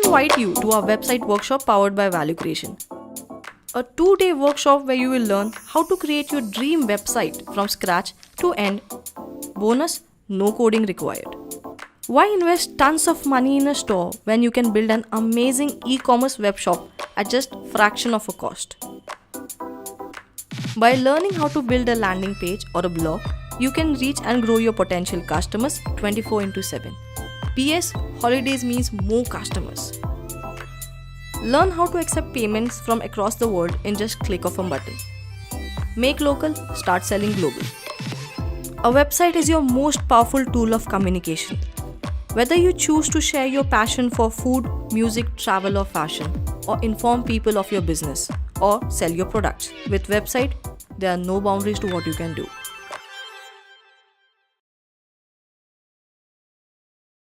invite you to our website workshop powered by Value Creation. A 2-day workshop where you will learn how to create your dream website from scratch to end. Bonus, no coding required. Why invest tons of money in a store when you can build an amazing e-commerce web shop at just fraction of a cost? By learning how to build a landing page or a blog, you can reach and grow your potential customers 24/7. PS, holidays means more customers. Learn how to accept payments from across the world in just click of a button. Make local, start selling global. A website is your most powerful tool of communication. Whether you choose to share your passion for food, music, travel or fashion, or inform people of your business, or sell your products, with website, there are no boundaries to what you can do.